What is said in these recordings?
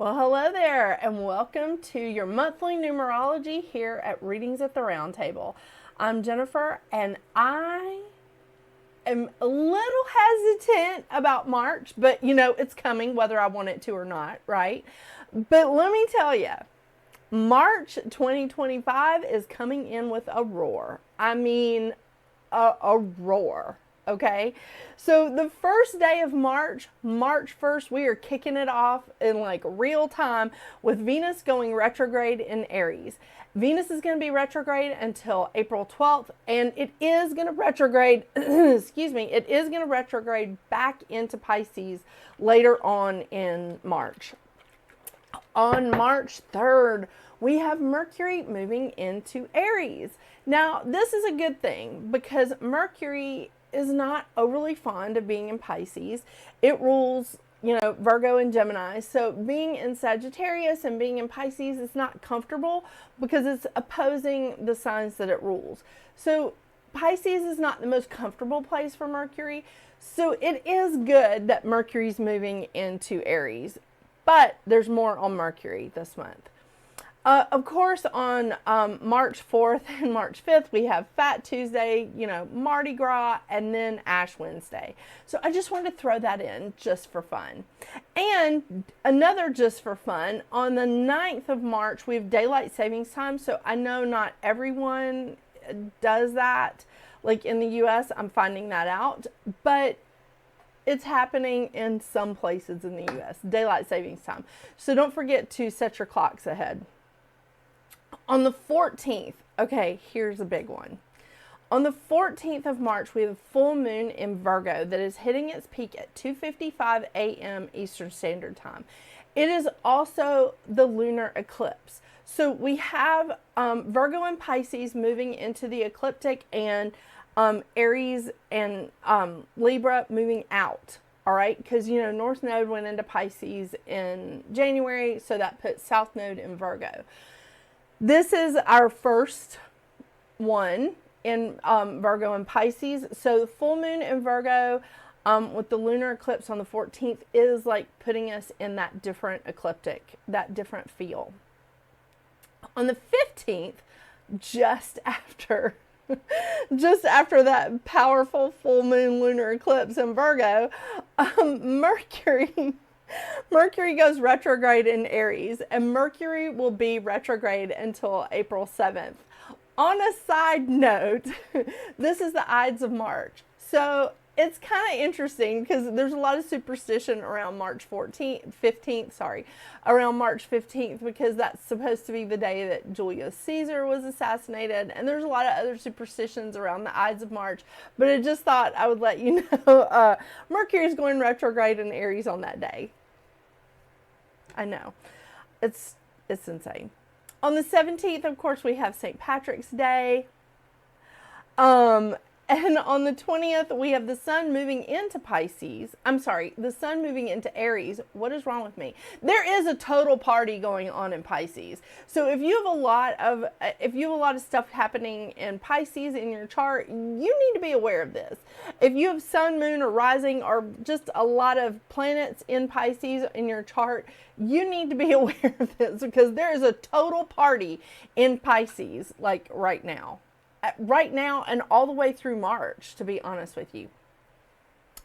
Well, hello there, and welcome to your monthly numerology here at Readings at the Round Table. I'm Jennifer, and I am a little hesitant about March, but it's coming whether I want it to or not, right? But let me tell you, March 2025 is coming in with a roar. I mean, a roar. Okay, so the first day of March, March 1st, we are kicking it off in like real time with Venus going retrograde in Aries. Venus is going to be retrograde until April 12th, and it is going to retrograde, excuse me, it is going to retrograde back into Pisces later on in March. On March 3rd, we have Mercury moving into Aries. Now, this is a good thing because Mercury is not overly fond of being in Pisces. It rules, Virgo and Gemini. So being in Sagittarius and being in Pisces is not comfortable because it's opposing the signs that it rules. So Pisces is not the most comfortable place for Mercury. So it is good that Mercury's moving into Aries. But there's more on Mercury this month. Of course, on March 4th and March 5th, we have Fat Tuesday, Mardi Gras, and then Ash Wednesday. So I just wanted to throw that in just for fun. And another just for fun, on the 9th of March, we have Daylight Savings Time. So I know not everyone does that. Like in the U.S., I'm finding that out. But it's happening in some places in the U.S., Daylight Savings Time. So don't forget to set your clocks ahead. On the 14th, okay, here's a big one. On the 14th of March, we have a full moon in Virgo that is hitting its peak at 2:55 a.m. Eastern Standard Time. It is also the lunar eclipse. So we have Virgo and Pisces moving into the ecliptic, and Aries and Libra moving out. All right, because North Node went into Pisces in January, so that puts South Node in Virgo. This is our first one in Virgo and Pisces. So the full moon in Virgo with the lunar eclipse on the 14th is like putting us in that different ecliptic, that different feel. On the 15th, just after that powerful full moon lunar eclipse in Virgo, Mercury goes retrograde in Aries, and Mercury will be retrograde until April 7th. On a side note, this is the Ides of March. So it's kind of interesting because there's a lot of superstition around March 15th, around March 15th, because that's supposed to be the day that Julius Caesar was assassinated. And there's a lot of other superstitions around the Ides of March, but I just thought I would let you know, Mercury is going retrograde in Aries on that day. I know. It's insane. On the 17th, of course, we have St. Patrick's Day. And on the 20th, we have the sun moving into Pisces. The sun moving into Aries. What is wrong with me? There is a total party going on in Pisces. So if you have a lot of stuff happening in Pisces in your chart, you need to be aware of this. If you have sun, moon, or rising, or just a lot of planets in Pisces in your chart, you need to be aware of this because there is a total party in Pisces, like right now. And all the way through March, to be honest with you.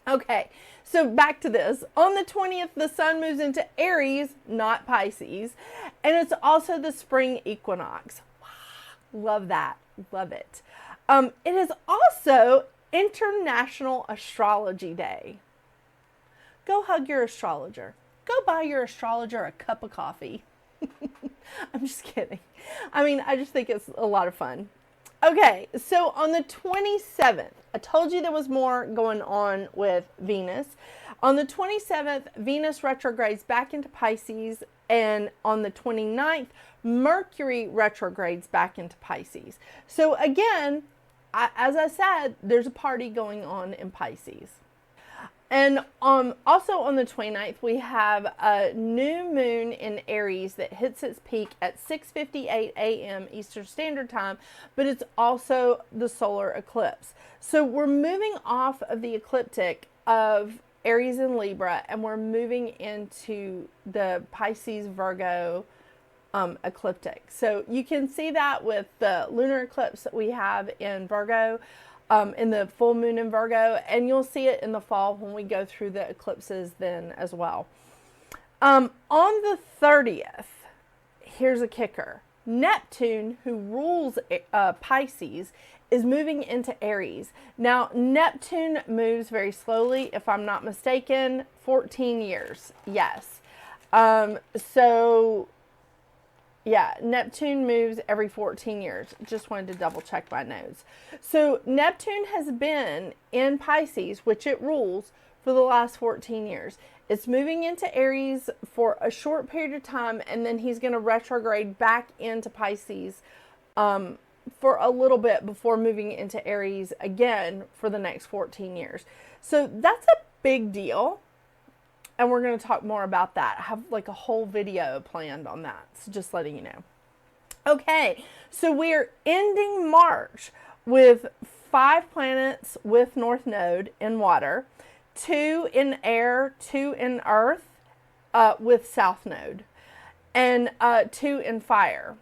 Okay, so back to this. On the 20th, the sun moves into Aries, not Pisces, and it's also the spring equinox. Wow, love that. Love it. It is also International Astrology Day. Go hug your astrologer. Go buy your astrologer a cup of coffee. I'm just kidding. I just think it's a lot of fun. Okay, so on the 27th, I told you there was more going on with Venus. On the 27th, Venus retrogrades back into Pisces, and on the 29th, Mercury retrogrades back into Pisces. So again, as I said, there's a party going on in Pisces. And also on the 29th, we have a new moon in Aries that hits its peak at 6:58 a.m. Eastern Standard Time, but it's also the solar eclipse. So we're moving off of the ecliptic of Aries and Libra, and we're moving into the Pisces Virgo ecliptic. So you can see that with the lunar eclipse that we have in Virgo, in the full moon in Virgo, and you'll see it in the fall when we go through the eclipses then as well. On the 30th, here's a kicker. Neptune, who rules Pisces, is moving into Aries. Now, Neptune moves very slowly, if I'm not mistaken, 14 years. Yes. Yeah, Neptune moves every 14 years. Just wanted to double check my notes. So Neptune has been in Pisces, which it rules, for the last 14 years. It's moving into Aries for a short period of time, and then he's going to retrograde back into Pisces for a little bit before moving into Aries again for the next 14 years. So that's a big deal. And we're going to talk more about that. I have like a whole video planned on that. So just letting you know. Okay, so we're ending March with 5 planets with North Node in water, 2 in air, 2 in earth with South Node, and 2 in fire.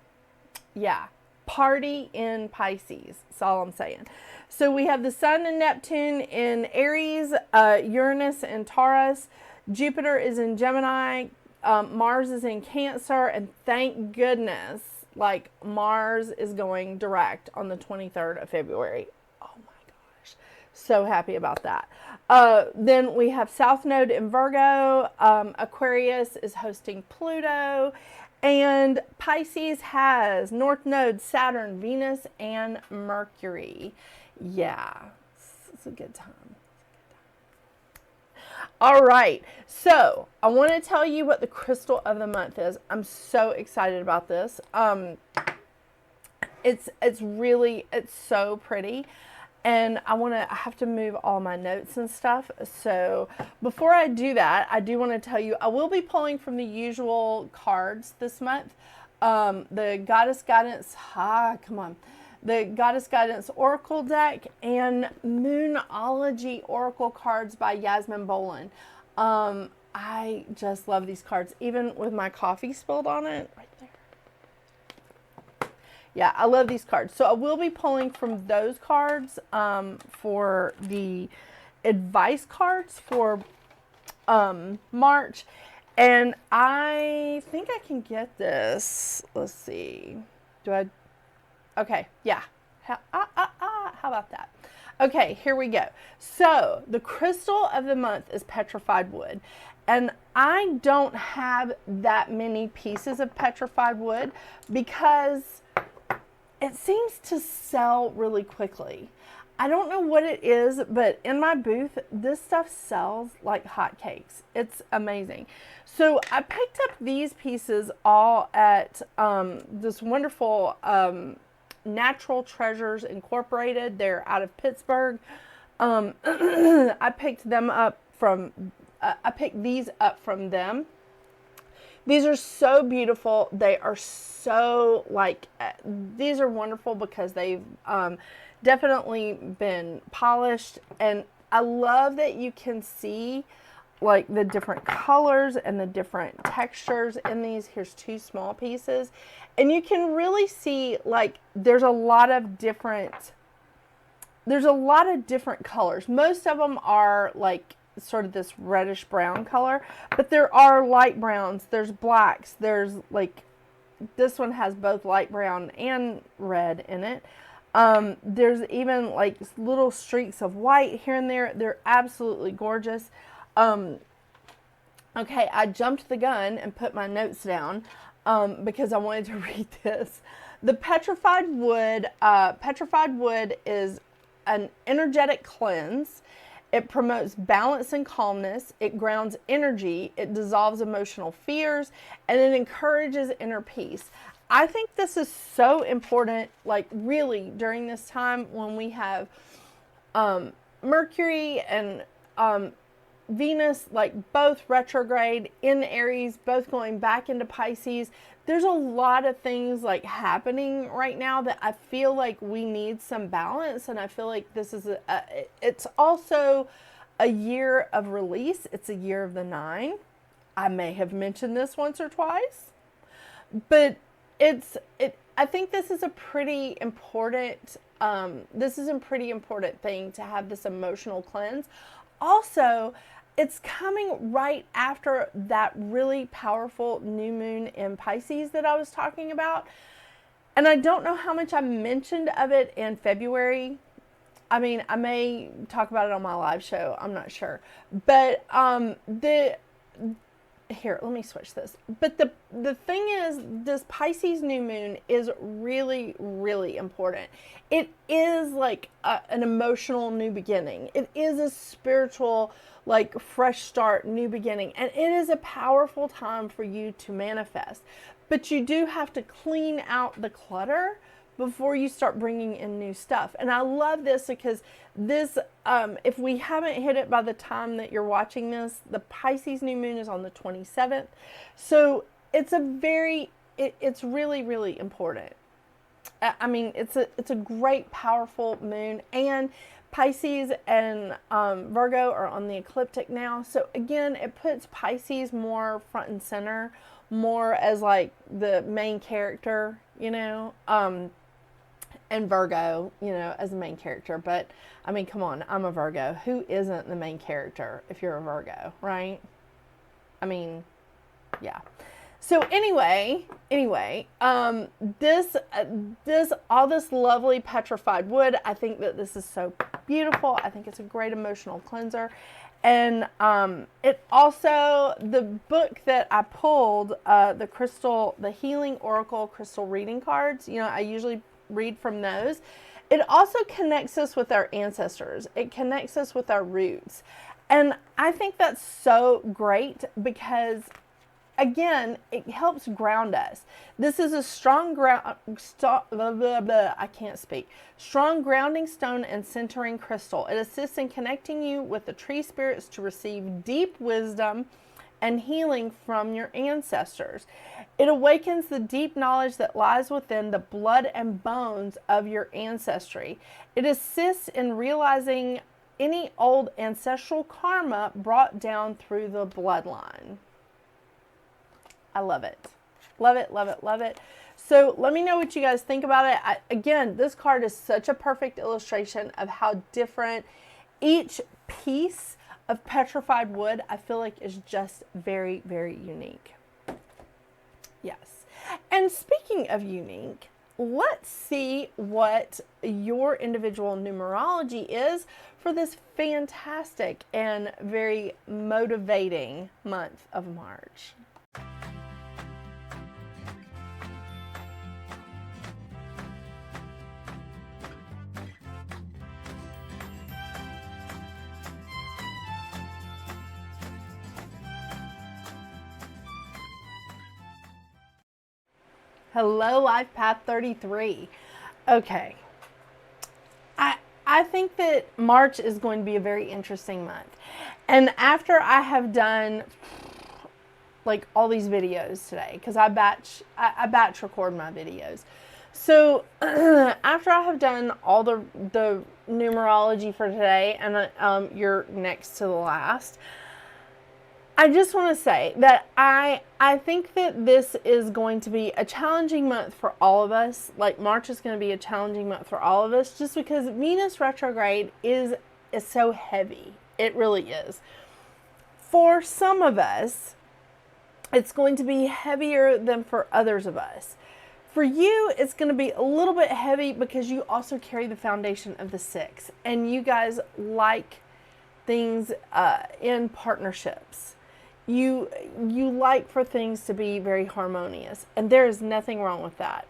Yeah, party in Pisces. That's all I'm saying. So we have the Sun and Neptune in Aries, Uranus in Taurus, Jupiter is in Gemini, Mars is in Cancer, and thank goodness, like, Mars is going direct on the 23rd of February. Oh my gosh. So happy about that. Then we have South Node in Virgo, Aquarius is hosting Pluto, and Pisces has North Node, Saturn, Venus, and Mercury. Yeah, it's a good time. All right, so I want to tell you what the crystal of the month is. I'm so excited about this. It's so pretty, and I have to move all my notes and stuff. So before I do that, I do want to tell you I will be pulling from the usual cards this month. The Goddess Guidance, the Goddess Guidance Oracle deck and Moonology Oracle cards by Yasmin, Boland. I just love these cards, even with my coffee spilled on it right there. Yeah, I love these cards. So I will be pulling from those cards for the advice cards for March. And I think I can get this. Let's see. Okay, yeah. How about that? Okay, here we go. So, the crystal of the month is petrified wood. And I don't have that many pieces of petrified wood because it seems to sell really quickly. I don't know what it is, but in my booth, this stuff sells like hotcakes. It's amazing. So I picked up these pieces all at this wonderful Natural Treasures Incorporated. They're out of Pittsburgh. I picked them up from, I picked these up from them. These are so beautiful. They are so these are wonderful because they've definitely been polished. And I love that you can see like the different colors and the different textures in these. Here's 2 small pieces. And you can really see like there's a lot of different colors. Most of them are like sort of this reddish brown color, but there are light browns, there's blacks, there's like, this one has both light brown and red in it. There's even like little streaks of white here and there. They're absolutely gorgeous. Okay, I jumped the gun and put my notes down because I wanted to read this. The petrified wood is an energetic cleanse. It promotes balance and calmness. It grounds energy. It dissolves emotional fears, and it encourages inner peace. I think this is so important, like really during this time when we have Mercury and Venus, like both retrograde in Aries, both going back into Pisces. There's a lot of things like happening right now that I feel like we need some balance, and I feel like this is it's also a year of release. It's a year of the 9. I may have mentioned this once or twice, but I think this is a pretty important thing to have this emotional cleanse. Also, it's coming right after that really powerful new moon in Pisces that I was talking about. And I don't know how much I mentioned of it in February. I mean, I may talk about it on my live show. I'm not sure. But here, let me switch this. But the thing is, this Pisces new moon is really, really important. It is like an emotional new beginning. It is a spiritual, like, fresh start, new beginning. And it is a powerful time for you to manifest. But you do have to clean out the clutter before you start bringing in new stuff. And I love this because this, if we haven't hit it by the time that you're watching this, the Pisces new moon is on the 27th. So it's it's really, really important. I mean, it's a great, powerful moon, and Pisces and Virgo are on the ecliptic now. So again, it puts Pisces more front and center, more as like the main character, you know, and Virgo, you know, as the main character. But I mean, come on, I'm a Virgo. Who isn't the main character if you're a Virgo, right? I mean, yeah. So anyway, all this lovely petrified wood, I think that this is so beautiful. I think it's a great emotional cleanser. And it also, the book that I pulled, the Healing Oracle Crystal Reading Cards, you know, I usually read from those. It also connects us with our ancestors. It connects us with our roots. And I think that's so great because, again, it helps ground us. This is a strong strong grounding stone and centering crystal. It assists in connecting you with the tree spirits to receive deep wisdom and healing from your ancestors. It awakens the deep knowledge that lies within the blood and bones of your ancestry. It assists in realizing any old ancestral karma brought down through the bloodline. I love it. Love it, love it, love it. So let me know what you guys think about it. Again, this card is such a perfect illustration of how different each piece of petrified wood, I feel like, is just very, very unique. Yes. And speaking of unique, let's see what your individual numerology is for this fantastic and very motivating month of March. Hello, Life Path 33. Okay. I think that March is going to be a very interesting month. And after I have done like all these videos today, because I batch record my videos. So after I have done all the numerology for today, and you're next to the last, I just want to say that I think that this is going to be a challenging month for all of us. Like, March is going to be a challenging month for all of us just because Venus retrograde is so heavy. It really is. For some of us, it's going to be heavier than for others of us. For you, it's going to be a little bit heavy because you also carry the foundation of the 6. And you guys like things in partnerships. You like for things to be very harmonious, and there is nothing wrong with that.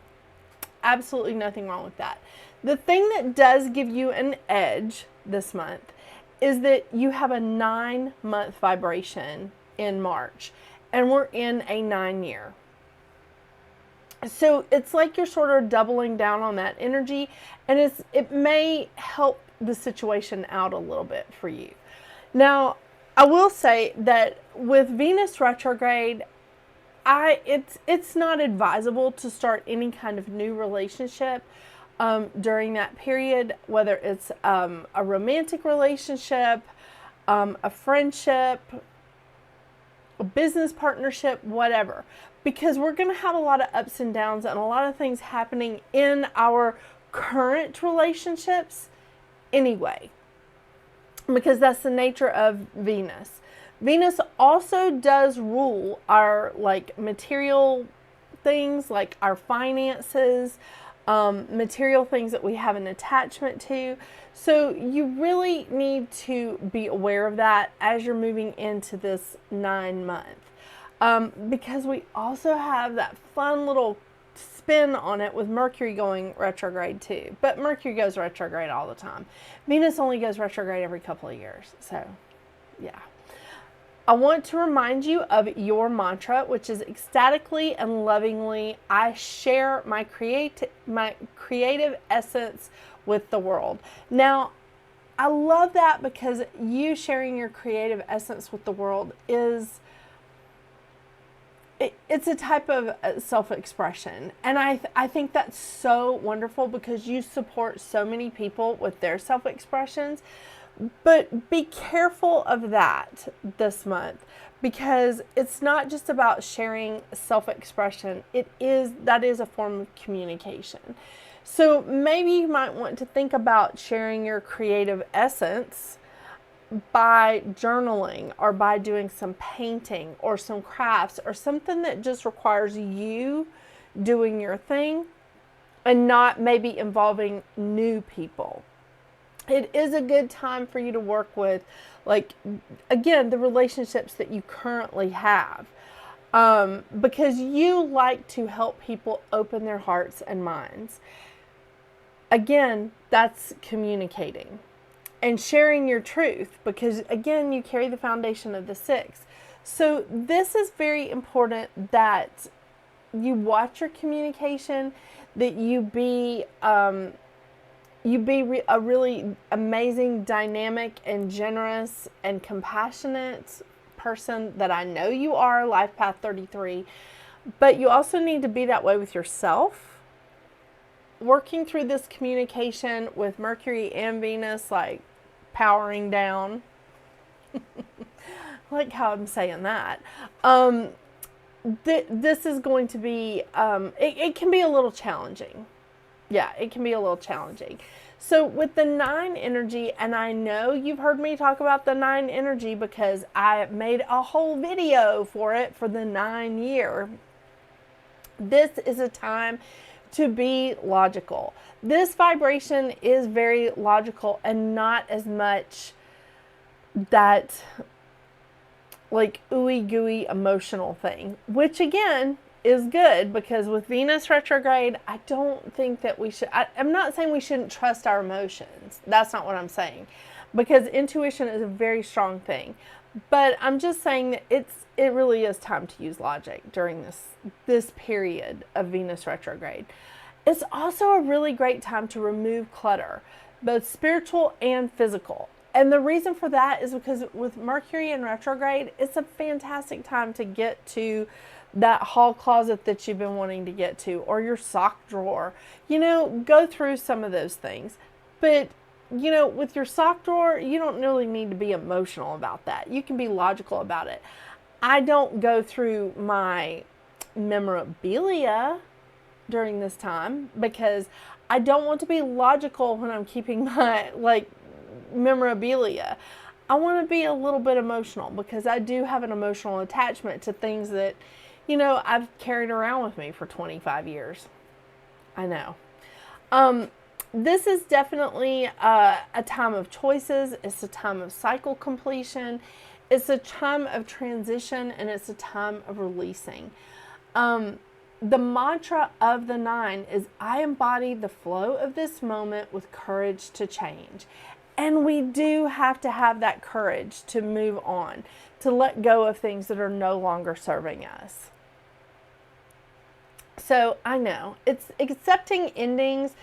Absolutely nothing wrong with that. The thing that does give you an edge this month is that you have a 9-month vibration in March, and we're in a 9-year. So it's like you're sort of doubling down on that energy, and it may help the situation out a little bit for you. Now, I will say that with Venus retrograde, it's not advisable to start any kind of new relationship during that period, whether it's a romantic relationship, a friendship, a business partnership, whatever. Because we're going to have a lot of ups and downs and a lot of things happening in our current relationships anyway. Because that's the nature of Venus. Venus also does rule our like material things, like our finances, material things that we have an attachment to. So you really need to be aware of that as you're moving into this 9 month. Because we also have that fun little spin on it with Mercury going retrograde too. But Mercury goes retrograde all the time. Venus only goes retrograde every couple of years. So, yeah. I want to remind you of your mantra, which is ecstatically and lovingly, I share my creative essence with the world. Now, I love that because you sharing your creative essence with the world is, it's a type of self-expression. And I think that's so wonderful because you support so many people with their self-expressions. But be careful of that this month, because it's not just about sharing self-expression. That is a form of communication. So maybe you might want to think about sharing your creative essence by journaling or by doing some painting or some crafts or something that just requires you doing your thing and not maybe involving new people. It is a good time for you to work with, like, again, the relationships that you currently have. Because you like to help people open their hearts and minds. Again, that's communicating and sharing your truth, because again, you carry the foundation of the 6. So this is very important that you watch your communication, that you be a really amazing, dynamic, and generous and compassionate person that I know you are, Life Path 33. But you also need to be that way with yourself. Working through this communication with Mercury and Venus, like powering down. I like how I'm saying that. This is going to be, it can be a little challenging. Yeah, it can be a little challenging. So with the 9 energy, and I know you've heard me talk about the 9 energy because I made a whole video for it for the 9 year. This is a time to be logical. This vibration is very logical and not as much that like ooey gooey emotional thing, which again is good, because with Venus retrograde, I don't think that we should, I'm not saying we shouldn't trust our emotions. That's not what I'm saying, because intuition is a very strong thing. But I'm just saying that it really is time to use logic during this period of Venus retrograde. It's also a really great time to remove clutter, both spiritual and physical. And the reason for that is because with Mercury in retrograde, it's a fantastic time to get to that hall closet that you've been wanting to get to, or your sock drawer. Go through some of those things. But, with your sock drawer, you don't really need to be emotional about that. You can be logical about it. I don't go through my memorabilia during this time because I don't want to be logical when I'm keeping my, memorabilia. I want to be a little bit emotional because I do have an emotional attachment to things that, I've carried around with me for 25 years. I know. This is definitely a time of choices. It's a time of cycle completion. It's a time of transition, and it's a time of releasing. The mantra of the 9 is, I embody the flow of this moment with courage to change. And we do have to have that courage to move on, to let go of things that are no longer serving us. So I know it's accepting endings.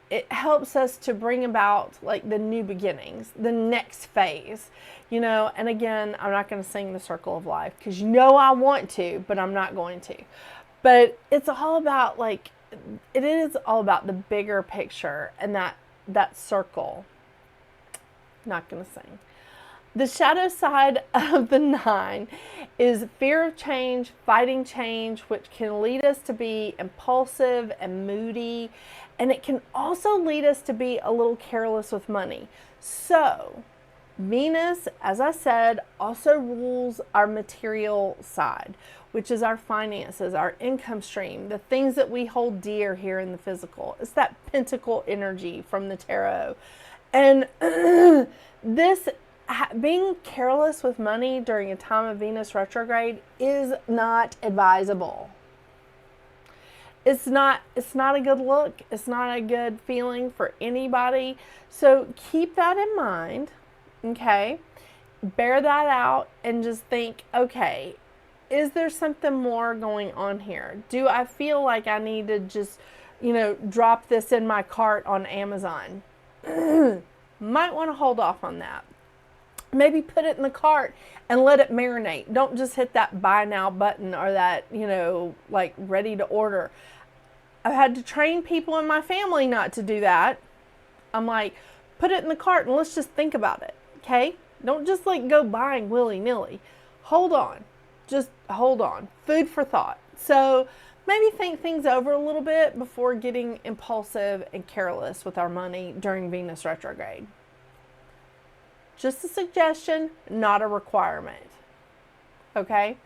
It helps us to bring about the new beginnings, the next phase, and again, I'm not going to sing the circle of life because I want to, but I'm not going to. But it's all about it is all about the bigger picture and that circle. Not going to sing. The shadow side of the 9 is fear of change, fighting change, which can lead us to be impulsive and moody, and it can also lead us to be a little careless with money. So, Venus, as I said, also rules our material side, which is our finances, our income stream, the things that we hold dear here in the physical. It's that pentacle energy from the tarot. And this being careless with money during a time of Venus retrograde is not advisable. It's not a good look. It's not a good feeling for anybody. So keep that in mind, okay? Bear that out and just think, okay, is there something more going on here? Do I feel like I need to just, drop this in my cart on Amazon? Might want to hold off on that. Maybe put it in the cart and let it marinate. Don't just hit that buy now button or that, like ready to order. I've had to train people in my family not to do that. I'm like, put it in the cart and let's just think about it, okay? Don't just like go buying willy-nilly. Hold on. Just hold on. Food for thought. So maybe think things over a little bit before getting impulsive and careless with our money during Venus retrograde. Just a suggestion, not a requirement. Okay?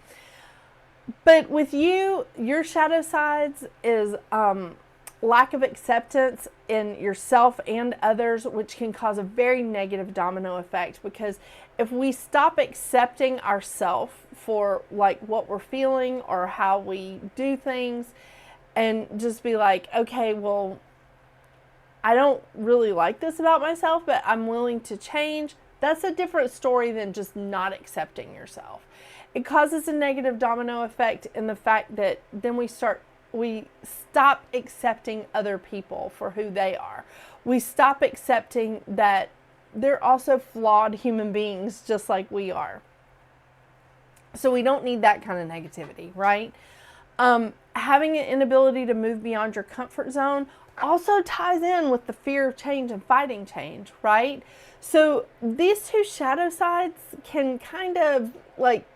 But with you, your shadow sides is lack of acceptance in yourself and others, which can cause a very negative domino effect, because if we stop accepting ourselves for like what we're feeling or how we do things and just be like, okay, well, I don't really like this about myself, but I'm willing to change. That's a different story than just not accepting yourself. It causes a negative domino effect in the fact that then we stop accepting other people for who they are. We stop accepting that they're also flawed human beings just like we are. So we don't need that kind of negativity, right? Having an inability to move beyond your comfort zone also ties in with the fear of change and fighting change, right? So these two shadow sides can kind of like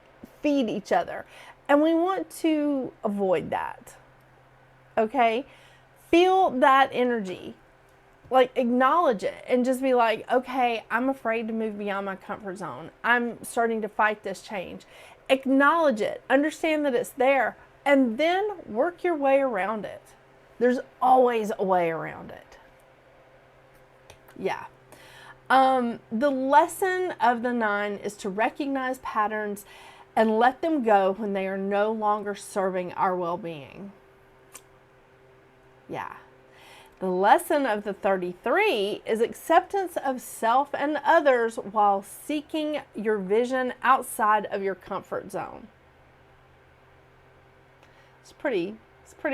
feed each other, and we want to avoid that. Okay? Feel that energy. Like, acknowledge it and just be like, okay, I'm afraid to move beyond my comfort zone. I'm starting to fight this change. Acknowledge it. Understand that it's there, and then work your way around it. There's always a way around it. Yeah. The lesson of the 9 is to recognize patterns and let them go when they are no longer serving our well-being. Yeah. The lesson of the 33 is acceptance of self and others while seeking your vision outside of your comfort zone. It's pretty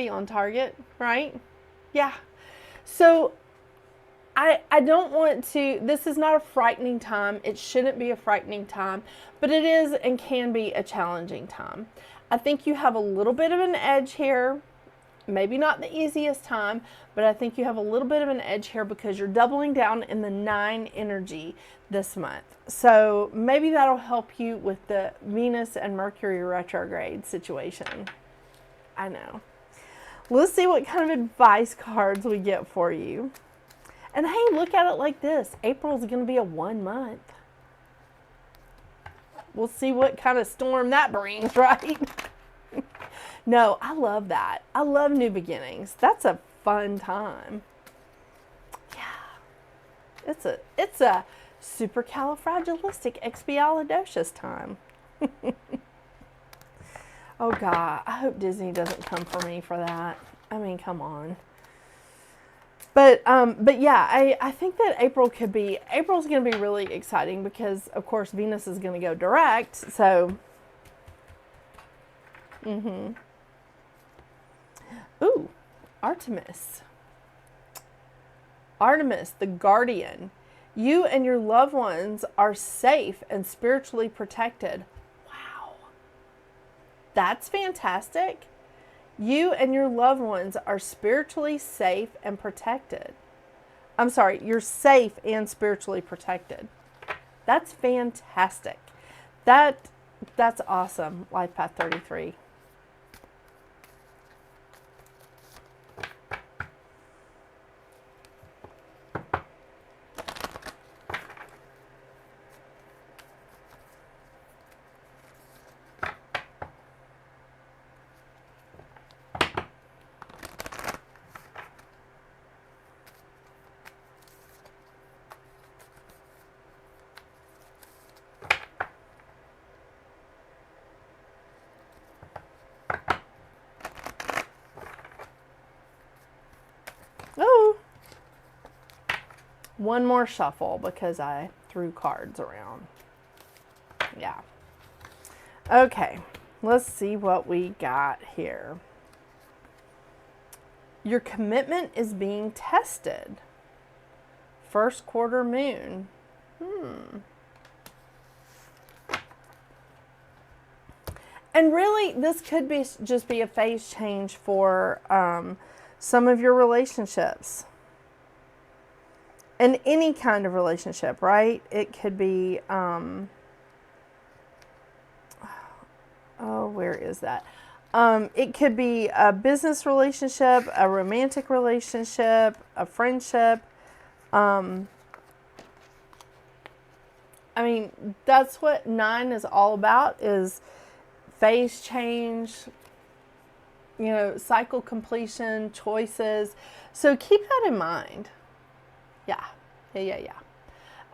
on target, right? Yeah. So I don't want to, this is not a frightening time. It shouldn't be a frightening time, but it is and can be a challenging time. I think you have a little bit of an edge here. Maybe not the easiest time, but I think you have a little bit of an edge here because you're doubling down in the 9 energy this month. So maybe that'll help you with the Venus and Mercury retrograde situation. I know. Let's see what kind of advice cards we get for you. And hey, look at it like this. April's going to be a 1 month. We'll see what kind of storm that brings, right? No, I love that. I love new beginnings. That's a fun time. Yeah. It's a supercalifragilisticexpialidocious time. Oh God, I hope Disney doesn't come for me for that. I mean, come on. But yeah, I think that April's going to be really exciting because, of course, Venus is going to go direct. So, Ooh, Artemis, the guardian. You and your loved ones are safe and spiritually protected. Wow. That's fantastic. You and your loved ones are spiritually safe and protected. I'm sorry, you're safe and spiritually protected. That's fantastic. That's awesome, Life Path 33. Oh, one more shuffle because I threw cards around. Yeah. Okay, let's see what we got here. Your commitment is being tested. First quarter moon. And really, this could be just be a phase change for some of your relationships. In any kind of relationship, right? It could be, where is that? It could be a business relationship, a romantic relationship, a friendship. I mean, that's what 9 is all about, is phase change, cycle completion, choices. So keep that in mind. Yeah.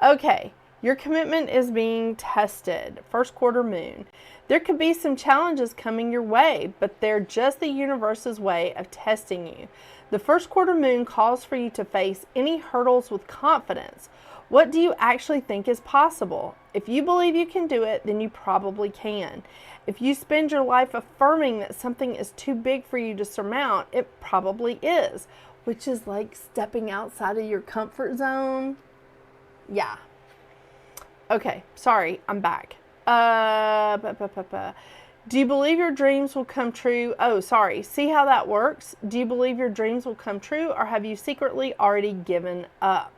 Okay, your commitment is being tested. First quarter moon. There could be some challenges coming your way, but they're just the universe's way of testing you. The first quarter moon calls for you to face any hurdles with confidence. What do you actually think is possible? If you believe you can do it, then you probably can. If you spend your life affirming that something is too big for you to surmount, it probably is, which is like stepping outside of your comfort zone. Yeah. Okay, sorry, I'm back. Do you believe your dreams will come true? Oh, sorry. See how that works? Do you believe your dreams will come true, or have you secretly already given up?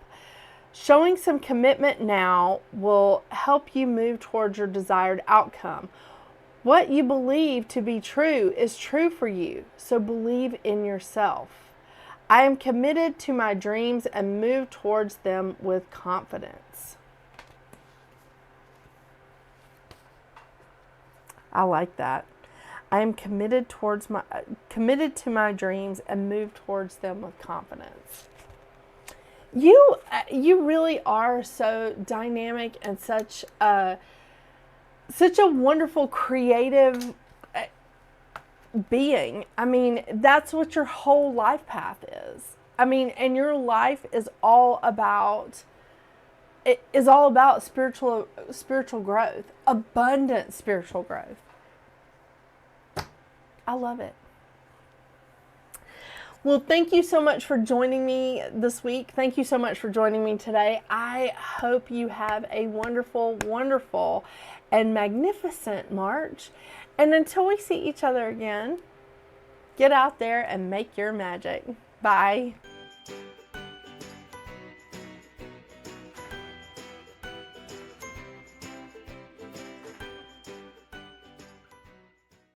Showing some commitment now will help you move towards your desired outcome. What you believe to be true is true for you, so believe in yourself. I am committed to my dreams and move towards them with confidence. I like that. I am committed to my dreams and move towards them with confidence. You really are so dynamic and such a wonderful creative being. I mean, that's what your whole life path is. I mean, and your life is all about spiritual growth, abundant spiritual growth. I love it. Well, thank you so much for joining me this week. Thank you so much for joining me today. I hope you have a wonderful, wonderful, and magnificent March. And until we see each other again, get out there and make your magic. Bye.